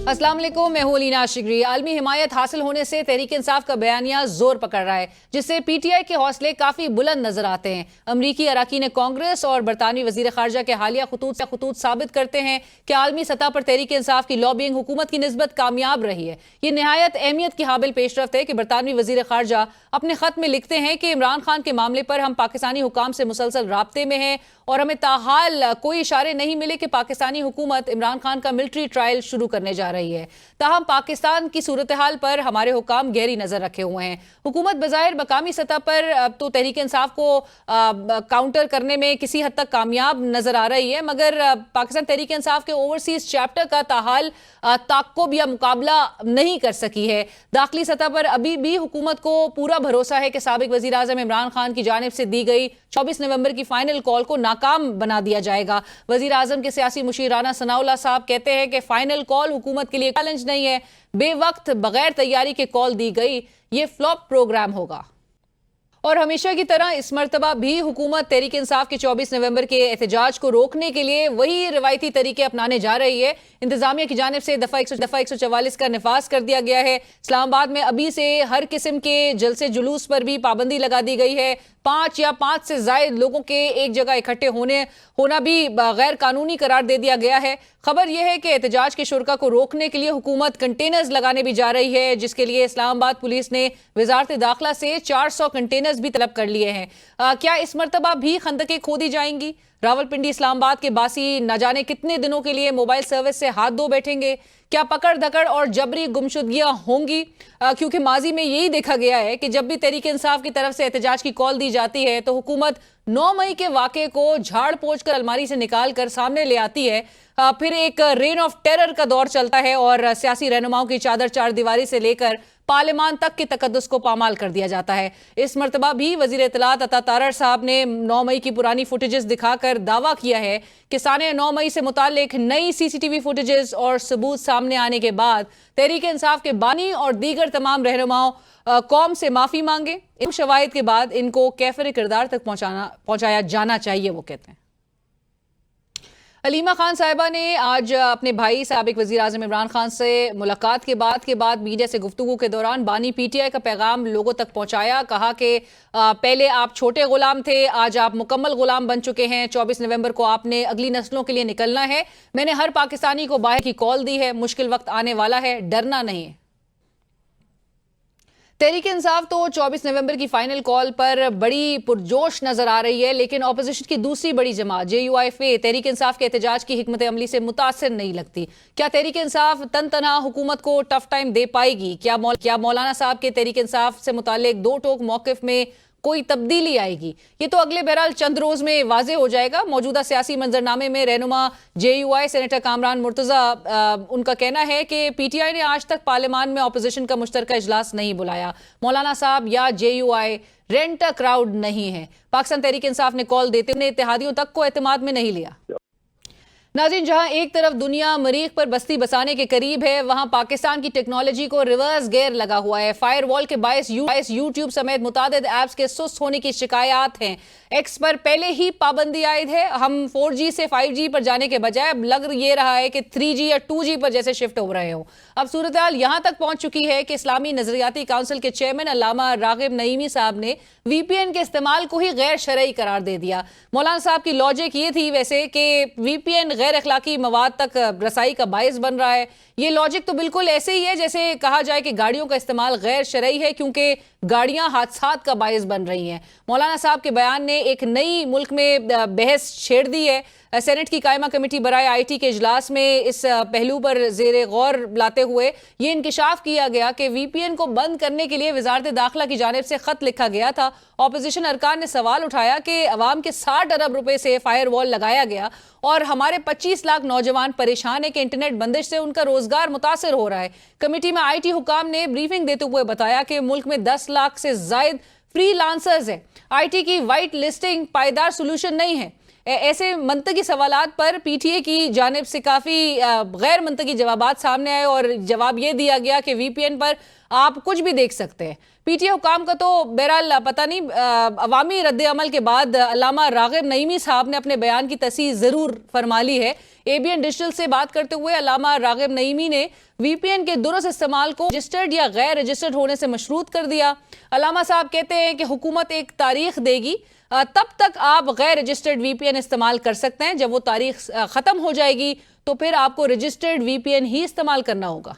अस्सलाम वालेकुम, मैं हूं लीना आशिगरी। आलमी हिमायत हासिल होने से तहरीक इंसाफ का बयानिया जोर पकड़ रहा है, जिससे पीटीआई के हौसले काफी बुलंद नजर आते हैं। अमरीकी अरकान कांग्रेस और बरतानवी वजीर खारजा के हालिया खतूत साबित करते हैं कि आलमी सतह पर तहरीक इंसाफ की लॉबिंग हुकूमत की निस्बत कामयाब रही है। ये नहायत अहमियत की हाबिल पेशरफ्त है कि बरतानवी वजीर खारजा अपने खत में लिखते हैं कि इमरान खान के मामले पर हम पाकिस्तानी हुकाम से मुसलसल राब्ते में हैं और हमें ताहाल कोई इशारे नहीं मिले कि पाकिस्तानी हुकूमत इमरान खान का मिलिट्री ट्रायल शुरू करने जा रही है। ताहम पाकिस्तान की सूरत हाल पर हमारे हुकाम गहरी नजर रखे हुए हैं। हुकूमत बज़ाहिर मकामी सतह पर तो तहरीक इंसाफ को काउंटर करने में किसी हद तक कामयाब नजर आ रही है, मगर पाकिस्तान तहरीक इंसाफ के ओवरसीज चैप्टर का ताहाल ताक़ुब या मुकाबला नहीं कर सकी है। दाखिली सतह पर अभी भी हुकूमत को पूरा भरोसा है कि साबिक वज़ीर आज़म इमरान खान की जानिब से दी गई 24 नवंबर की फाइनल कॉल को नाकाम बना दिया जाएगा। वज़ीर आज़म के सियासी मुशीर राना सनाउल्लाह साहब कहते हैं कि फाइनल कॉल हुकूमत के लिए चैलेंज नहीं है, बेवक्त बगैर तैयारी के कॉल दी गई, ये फ्लॉप प्रोग्राम होगा। और हमेशा की तरह इस मरतबा भी हुकूमत तहरीक इंसाफ के 24 नवंबर के एहतजाज को रोकने के लिए वही रिवायती तरीके अपनाने जा रही है। इंतजामिया की जानिब से दफा 144 का निफाज कर दिया गया है। इस्लामाबाद में अभी से हर किस्म के जलसे जुलूस पर भी पाबंदी लगा दी गई है। 5 या 5 से ज्यादा लोगों के एक जगह इकट्ठे होना भी गैर कानूनी करार दे दिया गया है। खबर यह है कि एहतजाज के शुरा को रोकने के लिए हुकूमत कंटेनर्स लगाने भी जा रही है, जिसके लिए इस्लामाबाद पुलिस ने वजारत दाखिला से 400 कंटेनर्स भी तलब कर लिए हैं। क्या इस मरतबा भी खंदकें खोदी जाएंगी? रावलपिंडी इस्लामाबाद के बासी न जाने कितने दिनों के लिए मोबाइल सर्विस से हाथ धो बैठेंगे? क्या पकड़ धकड़ और जबरी गुमशुदगियां होंगी? क्योंकि माजी में यही देखा गया है कि जब भी तहरीक इंसाफ की तरफ से एहतजाज की कॉल दी जाती है तो हुकूमत 9 मई के वाक़े को झाड़ पोंछ कर अलमारी से निकाल कर सामने ले आती है। फिर एक रेन ऑफ टेरर का दौर चलता है और सियासी रहनुमाओं की चादर चार दीवारी से लेकर पार्लियामान तक के तकद्दुस को पामाल कर दिया जाता है। इस मरतबा भी वजीर इत्तलात अता तारर साहब ने 9 मई की पुरानी फुटेजेस दिखाकर दावा किया है कि साने 9 मई से मुतालिक नई सीसीटीवी फुटेजेस और सबूत सामने आने के बाद तहरीक इंसाफ के बानी और दीगर तमाम रहनुमाओं कौम से माफी मांगे। इन शवाहिद के बाद इनको कैफर किरदार तक पहुंचाया जाना चाहिए, वो कहते हैं। अलीमा खान साहिबा ने आज अपने भाई साबिक वज़ीर आज़म इमरान खान से मुलाकात के बाद मीडिया से गुफ्तगू के दौरान बानी पीटीआई का पैगाम लोगों तक पहुंचाया। कहा कि पहले आप छोटे गुलाम थे, आज आप मुकम्मल गुलाम बन चुके हैं। 24 नवंबर को आपने अगली नस्लों के लिए निकलना है। मैंने हर पाकिस्तानी को बाहर की कॉल दी है, मुश्किल वक्त आने वाला है, डरना नहीं है। तहरीक इंसाफ तो 24 नवंबर की फाइनल कॉल पर बड़ी पुरजोश नजर आ रही है, लेकिन ऑपोजिशन की दूसरी बड़ी जमात JUIF तहरीक इंसाफ के एहतजाज की हिकमत अमली से मुतासिर नहीं लगती। क्या तहरीक इंसाफ तन तनहा हुकूमत को टफ टाइम दे पाएगी? क्या मौलाना साहब के तहरीक इंसाफ से मुतालिक दो टोक मौकिफ में कोई तब्दीली आएगी? ये तो अगले बहरहाल चंद रोज में वाजे हो जाएगा। मौजूदा सियासी मंजरनामे में रहनुमा JUI सेनेटर कामरान मुर्तजा उनका कहना है कि PTI ने आज तक पार्लियामान में ऑपोजिशन का मुश्तरका इजलास नहीं बुलाया। मौलाना साहब या JUI रेंट अ क्राउड नहीं है। पाकिस्तान तहरीक इंसाफ ने कॉल देते हुए इत्तेहादियों तक को एतमाद में नहीं लिया। नाज़रीन, जहां एक तरफ दुनिया मरीख पर बस्ती बसाने के करीब है, वहां पाकिस्तान की टेक्नोलॉजी को रिवर्स गेयर लगा हुआ है। फायरवॉल के बायस यूट्यूब समेत मुतादिद ऐप्स के सुस्त होने की शिकायत हैं। एक्स पर पहले ही पाबंदी आयद है। हम 4G से 5G पर जाने के बजाय अब लग ये रहा है कि 3G या 2G पर जैसे शिफ्ट हो रहे हो। अब सूरत हाल यहां तक पहुंच चुकी है कि इस्लामी नजरियाती काउंसिल के चेयरमैन अल्लामा रागिब नईमी साहब ने VPN के इस्तेमाल को ही गैर शरई करार दे दिया। मौलाना साहब की लॉजिक ये थी वैसे कि VPN गैर अखलाकी मवाद तक रसाई का बायस बन रहा है। ये लॉजिक तो बिल्कुल ऐसे ही है जैसे कहा जाए कि गाड़ियों का इस्तेमाल गैर शरई है क्योंकि गाड़ियां हादसात का बायस बन रही हैं। मौलाना साहब के बयान ने एक नई मुल्क में बहस छेड़ दी है। सेनेट की कायमा कमेटी बराए IT के इजलास में इस पहलू पर जेर गौर लाते हुए ये इंकिशाफ किया गया कि VPN को बंद करने के लिए वजारत दाखिला की जानिब से खत लिखा गया था। ऑपोजिशन अरकान ने सवाल उठाया कि अवाम के 60 अरब रुपए से फायर वॉल लगाया गया और हमारे 25 लाख नौजवान परेशान है कि इंटरनेट बंदिश से उनका रोजगार मुतासर हो रहा है। कमेटी में IT हुकाम ने ब्रीफिंग देते हुए बताया कि मुल्क में 10 लाख से ज्यादा फ्रीलांसर्स है। IT की वाइट लिस्टिंग पायदार सोल्यूशन नहीं है। ऐसे मंतकी सवालात पर पीटीए की जानिब से काफी गैर मंतकी जवाबात सामने आए और जवाब ये दिया गया कि वीपीएन पर आप कुछ भी देख सकते हैं। पीटीए हुकाम का तो बहरहाल पता नहीं, अवामी रद्द अमल के बाद अल्लामा रागिब नईमी साहब ने अपने बयान की तस्दीक जरूर फरमा ली है। एबीएन डिजिटल से बात करते हुए अल्लामा रागिब नईमी ने वीपीएन के दुरुस्त इस्तेमाल को रजिस्टर्ड या गैर रजिस्टर्ड होने से मशरूत कर दिया। अल्लामा साहब कहते हैं कि हुकूमत एक तारीख देगी, तब तक आप गैर रजिस्टर्ड वीपीएन इस्तेमाल कर सकते हैं। जब वो तारीख खत्म हो जाएगी तो फिर आपको रजिस्टर्ड वीपीएन ही इस्तेमाल करना होगा।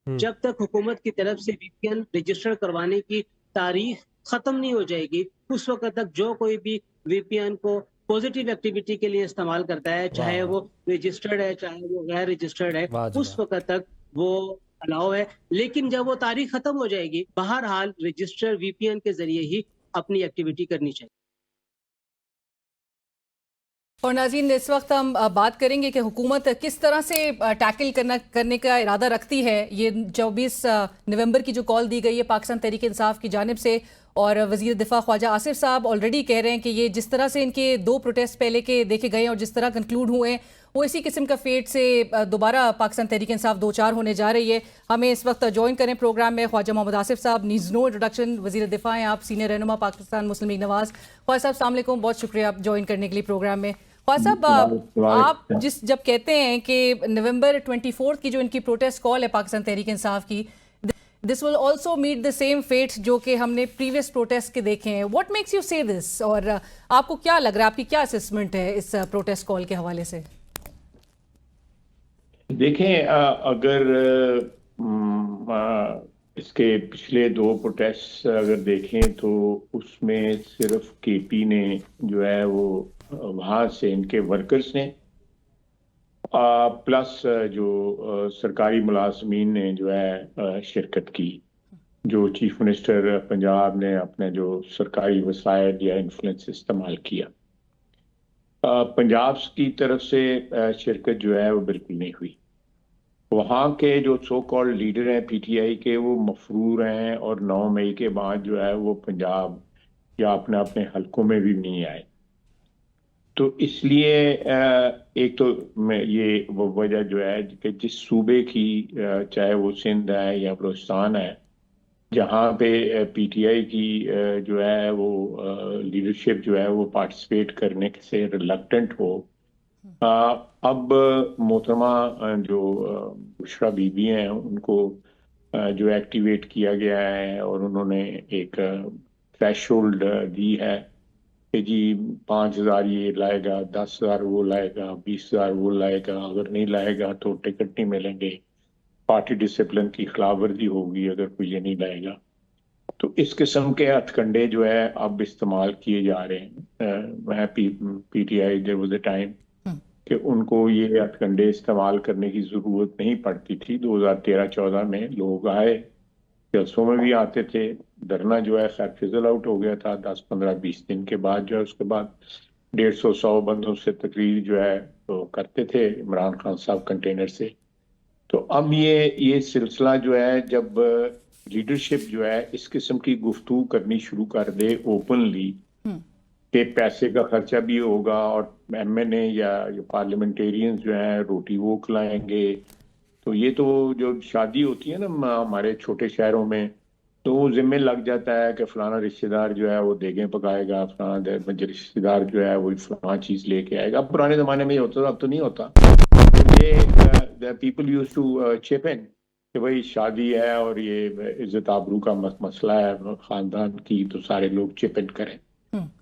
जब तक हुकूमत की तरफ से वीपीएन रजिस्टर करवाने की तारीख खत्म नहीं हो जाएगी, उस वक्त तक जो कोई भी वीपीएन को पॉजिटिव एक्टिविटी के लिए इस्तेमाल करता है, चाहे वो रजिस्टर्ड है चाहे वो गैर रजिस्टर्ड है, उस वक्त तक वो अलाउ है। लेकिन जब वो तारीख खत्म हो जाएगी, बहरहाल रजिस्टर्ड वीपीएन के जरिए ही अपनी एक्टिविटी करनी चाहिए। और नाज़रीन, इस वक्त हम बात करेंगे कि हुकूमत किस तरह से टैकल करने का इरादा रखती है। ये 24 नवंबर की जो कॉल दी गई है पाकिस्तान तहरीक इंसाफ की जानिब से, और वज़ीर दिफा ख्वाजा आसिफ साहब ऑलरेडी कह रहे हैं कि ये जिस तरह से इनके 2 प्रोटेस्ट पहले के देखे गए और जिस तरह कंक्लूड हुए हैं, वो इसी किस्म का फेट से दोबारा पाकिस्तान तहरीक इंसाफ 2-4 होने जा रही है। हमें इस वक्त ज्वाइन करें प्रोग्राम में ख्वाजा मोहम्मद आसिफ साहब। नीज़ नो इंट्रोडक्शन, वज़ीर दिफा हैं आप, सीनियर रहनुमा पाकिस्तान मुस्लिम लीग नवाज़। ख्वाजा साहब अस्सलाम वालेकुम, बहुत शुक्रिया आप ज्वाइन करने के लिए प्रोग्राम में। ख्वाजा साहब, आप जब कहते हैं कि नवंबर 24 की जो इनकी प्रोटेस्ट कॉल है पाकिस्तान तहरीक इंसाफ की, this will also meet the same fate जो कि हमने प्रीवियस प्रोटेस्ट के देखे हैं, what makes you say this, और आपको क्या लग रहा है, आपकी क्या असेसमेंट है इस प्रोटेस्ट कॉल के हवाले से? देखें, अगर इसके पिछले 2 प्रोटेस्ट अगर देखें तो उसमें सिर्फ केपी ने जो है वो वहाँ से इनके वर्कर्स ने प्लस जो सरकारी मुलाजमीन ने जो है शिरकत की। जो चीफ मिनिस्टर पंजाब ने अपने जो सरकारी वसाइल या इन्फ्लुएंस इस्तेमाल किया, पंजाब की तरफ से शिरकत जो है वो बिल्कुल नहीं हुई। वहाँ के जो सो कॉल्ड लीडर हैं पीटीआई के, वो मफरूर हैं और 9 मई के बाद जो है वो पंजाब या अपने अपने हलकों में भी नहीं आए। तो इसलिए एक तो ये वो वजह जो है कि जिस सूबे की, चाहे वो सिंध है या बलूचिस्तान है, जहाँ पे पीटीआई की जो है वो लीडरशिप जो है वो पार्टिसिपेट करने से रिलक्टेंट हो, अब मोहतरमा जो बुशरा बीबी हैं उनको जो एक्टिवेट किया गया है और उन्होंने एक थ्रेशोल्ड दी है कि जी 5,000 ये लाएगा, 10,000 वो लाएगा, 20,000 वो लाएगा, अगर नहीं लाएगा तो टिकट नहीं मिलेंगे, पार्टी डिसिप्लिन की खिलाफवर्जी होगी अगर कोई ये नहीं लाएगा। तो इस किस्म के हथकंडे जो है अब इस्तेमाल किए जा रहे हैं। PTI there was a time कि उनको ये हथकंडे इस्तेमाल करने की ज़रूरत नहीं पड़ती थी। 2013-14 में लोग आए, जलसों में भी आते थे, धरना जो है खैर फिजल आउट हो गया था 10-15-20 दिन के बाद। जो है उसके बाद 150-100 बंदों से तकरीर जो है तो करते थे इमरान खान साहब कंटेनर से। तो अब ये सिलसिला जो है, जब लीडरशिप जो है इस किस्म की गुफ्तगू करनी शुरू कर दे ओपनली कि पैसे का खर्चा भी होगा और एमएनए या पार्लियामेंटेरियंस जो है रोटी वो खिलाएंगे, तो ये तो जो शादी होती है ना हमारे छोटे शहरों में, तो वो जिम्मे लग जाता है कि फलाना रिश्तेदार जो है वो देगें पकाएगा, फलाना रिश्तेदार जो है वो फलाना चीज लेके आएगा। अब पुराने जमाने में ये होता था, अब तो नहीं होता। तो ये people use to chip in कि भाई शादी है और ये इज्जत आबरू का मसला है खानदान की, तो सारे लोग चिप इन करें।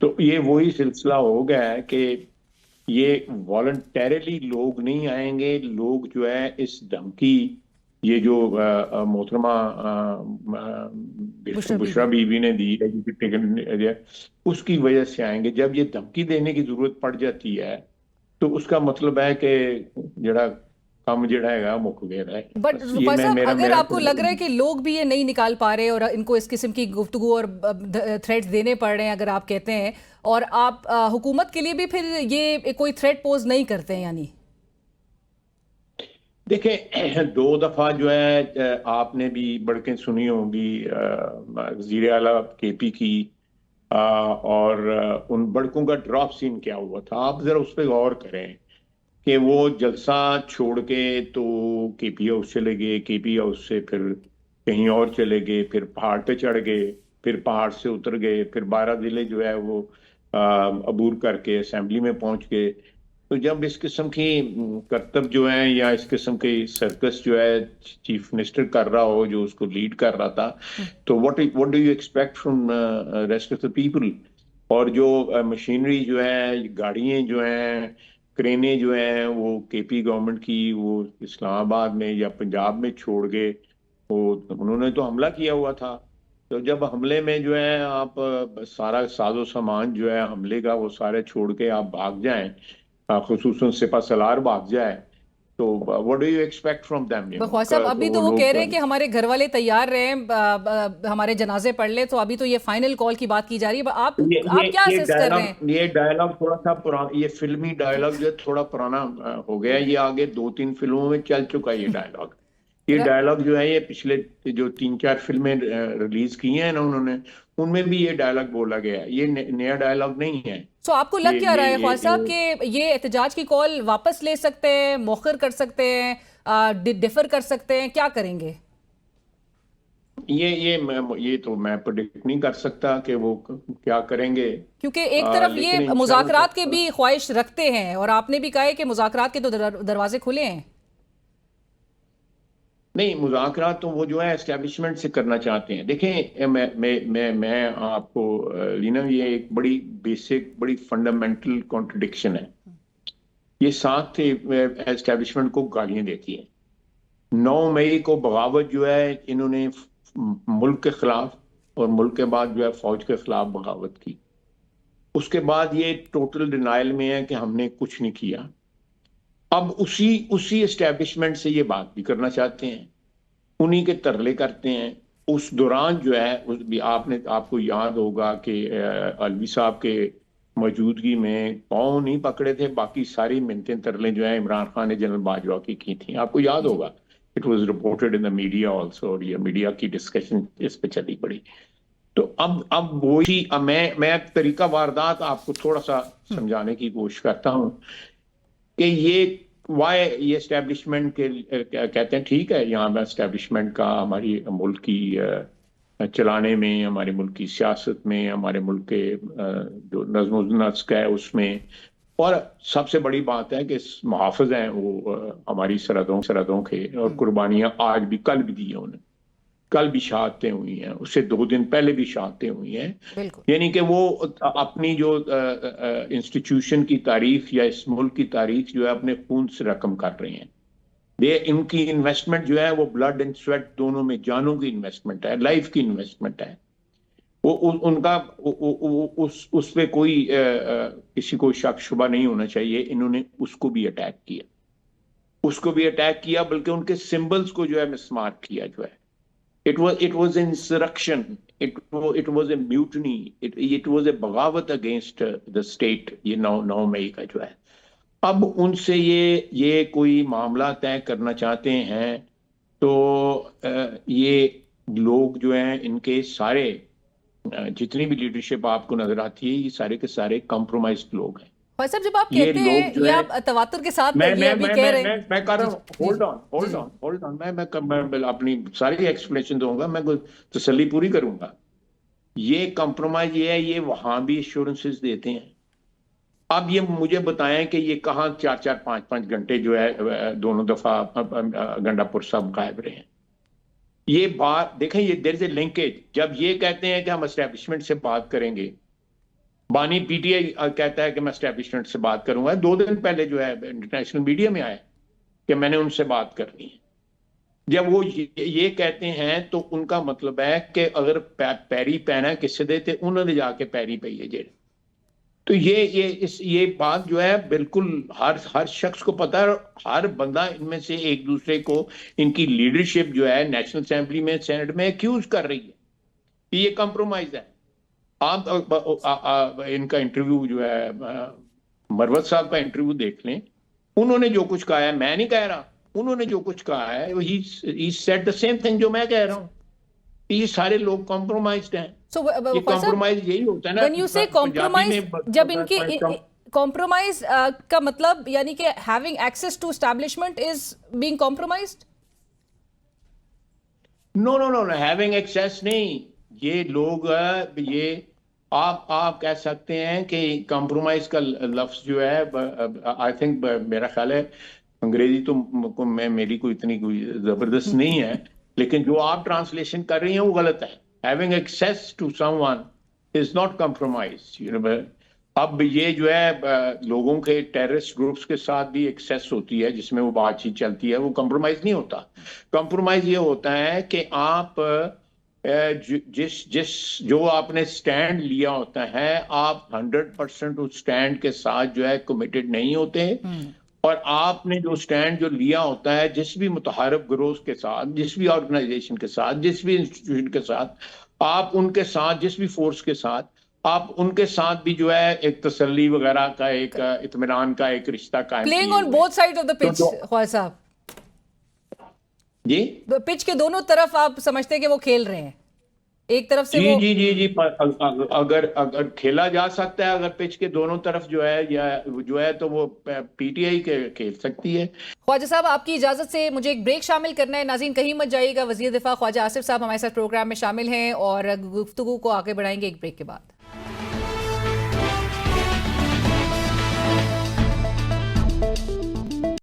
तो ये वही सिलसिला हो गया है कि ये वॉलंटरली लोग नहीं आएंगे। लोग जो है इस धमकी, ये जो मोहतरमा बुशरा बीबी ने दी है उसकी वजह से आएंगे। जब ये धमकी देने की जरूरत पड़ जाती है तो उसका मतलब है कि जड़ा काम जड़ा है मुक गया है। बट अगर आपको लग रहा है कि लोग भी ये नहीं निकाल पा रहे और इनको इस किस्म की गुफ्तगू और थ्रेट्स देने पड़ रहे हैं, अगर आप कहते हैं, और आप हुकूमत के लिए भी फिर ये कोई थ्रेट पोज नहीं करते हैं, यानी देखें 2 दफा जो है आपने भी बढ़ के सुनी होगी वज़ीर आला केपी की और उन बड़कों का ड्रॉप सीन क्या हुआ था, आप जरा उस पर गौर करें कि वो जलसा छोड़ के तो केपी हाउस चले गए, केपी हाउस से फिर कहीं और चले गए, फिर पहाड़ पे चढ़ गए, फिर पहाड़ से उतर गए, फिर 12 जिले जो है वो अबूर करके असेंबली में पहुंच गए। तो जब इस किस्म की करतब जो है या इस किस्म की सर्कस जो है चीफ मिनिस्टर कर रहा हो, जो उसको लीड कर रहा था, तो what do you expect from rest of the people. और जो मशीनरी जो है, गाड़ियां जो हैं, क्रेनें जो हैं, वो केपी गवर्नमेंट की वो इस्लामाबाद में या पंजाब में छोड़ गए। वो उन्होंने तो हमला किया हुआ था। तो जब हमले में जो है आप सारा साजो सामान जो है हमले का वो सारे छोड़ के आप भाग जाएं, खुसूसन सिपह सलार भाग जाए, तो what do you expect from them, Khawaja sahab, अभी तो वो कह रहे हैं कि हमारे घर वाले तैयार रहे, हमारे जनाजे पढ़ ले, तो अभी तो ये फाइनल कॉल की बात की जा रही है। आप क्या असेस कर रहे हैं? ये डायलॉग थोड़ा सा पुराना, ये फिल्मी डायलॉग जो थोड़ा पुराना हो गया। ये आगे 2-3 फिल्मों में चल चुका है ये डायलॉग। ये डायलॉग जो है ये पिछले जो 3-4 फिल्में रिलीज की हैं ना उन्होंने, उनमें भी ये डायलॉग बोला गया है। ये नया डायलॉग नहीं है। तो आपको लग क्या रहा है ख्वाजा साहब कि ये एहतजाज की कॉल वापस ले सकते हैं, मौखर कर सकते हैं, डिफर कर सकते हैं, क्या करेंगे? ये तो मैं प्रेडिक्ट नहीं कर सकता कि वो क्या करेंगे, क्योंकि एक तरफ ये मुज़ाकरात के भी ख्वाहिश रखते हैं और आपने भी कहा है कि मुज़ाकरात के तो दरवाजे खुले हैं। नहीं, मुज़ाकरात तो वो जो है एस्टेब्लिशमेंट से करना चाहते हैं। देखें, मैं आपको लीना, ये एक बड़ी बेसिक, बड़ी फंडामेंटल कॉन्ट्रडिक्शन है। ये साथ एस्टेब्लिशमेंट को गालियां देती है। 9 मई को बगावत जो है इन्होंने मुल्क के खिलाफ, और मुल्क के बाद जो है फौज के खिलाफ बगावत की। उसके बाद ये टोटल डिनाइल में है कि हमने कुछ नहीं किया। अब उसी एस्टेब्लिशमेंट से ये बात भी करना चाहते हैं, उन्हीं के तरले करते हैं। उस दौरान जो है आपको याद होगा कि अलवी साहब के मौजूदगी में पाँव नहीं पकड़े थे, बाकी सारी मिन्नतें तरले जो है इमरान खान ने जनरल बाजवा की थी। आपको याद होगा, it was reported in the media also, और ये मीडिया की डिस्कशन इस पे चली पड़ी। तो अब वही मैं तरीका वारदात आपको थोड़ा सा समझाने की कोशिश करता हूँ कि ये ये एस्टेब्लिशमेंट के कहते हैं ठीक है, यहाँ पे एस्टेब्लिशमेंट का हमारी मुल्क की चलाने में, हमारे मुल्क की सियासत में, हमारे मुल्क के जो नज़्म नस्क है उसमें, और सबसे बड़ी बात है कि मुहाफ़िज़ हैं वो हमारी सरहदों के, और कुर्बानियाँ आज भी, कल भी दी है उन्हें, कल भी शहादतें हुई हैं, उससे 2 दिन पहले भी शहादतें हुई हैं। यानी कि वो अपनी जो इंस्टीट्यूशन की तारीख या इस मुल्क की तारीख जो है अपने खून से रकम कर रहे हैं। इनकी इन्वेस्टमेंट जो है वो ब्लड एंड स्वेट दोनों में, जानों की इन्वेस्टमेंट है, लाइफ की इन्वेस्टमेंट है। वो उनका उस पे कोई किसी को शक शुबा नहीं होना चाहिए। इन्होंने उसको भी अटैक किया, बल्कि उनके सिंबल्स को जो है मिसमार्क किया जो है। It was an insurrection. It was a mutiny. It was a बगावत against the state. ये 9 मई का जो है। अब उनसे ये कोई मामला तय करना चाहते हैं, तो ये लोग जो हैं, इनके सारे जितनी भी लीडरशिप आपको नजर आती है, ये सारे के सारे कॉम्प्रोमाइज्ड लोग हैं। भाई साहब, जब आप कहते हैं, ये आप तवातुर के साथ मैं कर रहा हूँ, होल्ड ऑन, मैं अपनी सारी एक्सप्लेनेशन दूंगा, मैं तसल्ली पूरी करूंगा। ये कॉम्प्रोमाइज ये है, ये वहां भी एश्योरेंसेस देते हैं। अब ये मुझे बताएं कि ये कहाँ 4-4, 5-5 घंटे जो है दोनों दफा गंडापुर साहब गायब रहे हैं। ये बात देखें, ये देयर इज ए लिंकेज। जब ये कहते हैं कि हम एस्टेब्लिशमेंट से बात करेंगे, बानी पीटीआई कहता है कि मैं एस्टेब्लिशमेंट से बात करूंगा। 2 दिन पहले जो है इंटरनेशनल मीडिया में आया कि मैंने उनसे बात करनी है। जब वो ये कहते हैं तो उनका मतलब है कि अगर पैरी पैना किसी दे ते उन्होंने जाके पैरी पई जेड़े। तो ये बात जो है बिल्कुल हर शख्स को पता है। हर बंदा इनमें से एक दूसरे को, इनकी लीडरशिप जो है नेशनल असेंबली में, सेनेट में एक्यूज कर रही है कि ये कॉम्प्रोमाइज है। आप इनका इंटरव्यू जो है, मरवत साहब का इंटरव्यू देख लें। उन्होंने जो कुछ कहा है, मैं नहीं कह रहा, उन्होंने जो कुछ कहा है, he said the same thing जो मैं कह रहा हूं। ये सारे लोग कॉम्प्रोमाइज्ड हैं। So, ये ख्वाजा साहब, कॉम्प्रोमाइज यही होता है ना when you say compromise, जब इनके पंजाबी compromise का मतलब यानी कि having access to establishment is being compromised? No no no having access नहीं, ये लोग ये आप कह सकते हैं कि कॉम्प्रोमाइज का लफ्ज जो है, आई थिंक मेरा ख्याल है अंग्रेजी तो मेरी कोई इतनी कोई जबरदस्त नहीं है, लेकिन जो आप ट्रांसलेशन कर रही हैं वो गलत है। Having access to someone is not compromise. अब ये जो है लोगों के टेररिस्ट ग्रुप्स के साथ भी एक्सेस होती है जिसमें वो बातचीत चलती है, वो कॉम्प्रोमाइज नहीं होता। कॉम्प्रोमाइज ये होता है कि आप जो आपने स्टैंड लिया होता है, आप 100% उस स्टैंड के साथ जो है कमिटेड नहीं होते, और आपने जो स्टैंड जो लिया होता है जिस भी मुतहरफ ग्रोह के साथ, जिस भी ऑर्गेनाइजेशन के साथ, जिस भी इंस्टीट्यूशन के साथ, आप उनके साथ, जिस भी फोर्स के साथ, आप उनके साथ भी जो है एक तसल्ली वगैरह का, एक इत्मीनान का एक रिश्ता कायम Playing किए on हुए। both sides of the pitch, तो ख्वाजा साहब, जी पिच के दोनों तरफ आप समझते हैं कि वो खेल रहे हैं, एक तरफ से जी वो जी जी जी पर अगर खेला जा सकता है, अगर पिच के दोनों तरफ जो है या जो है, तो वो पीटीआई के खेल सकती है। ख्वाजा साहब, आपकी इजाजत से मुझे एक ब्रेक शामिल करना है। नाज़रीन कहीं मत जाइएगा, वज़ीर दिफा ख्वाजा आसिफ साहब हमारे साथ प्रोग्राम में शामिल हैं और गुफ्तगू को आगे बढ़ाएंगे एक ब्रेक के बाद।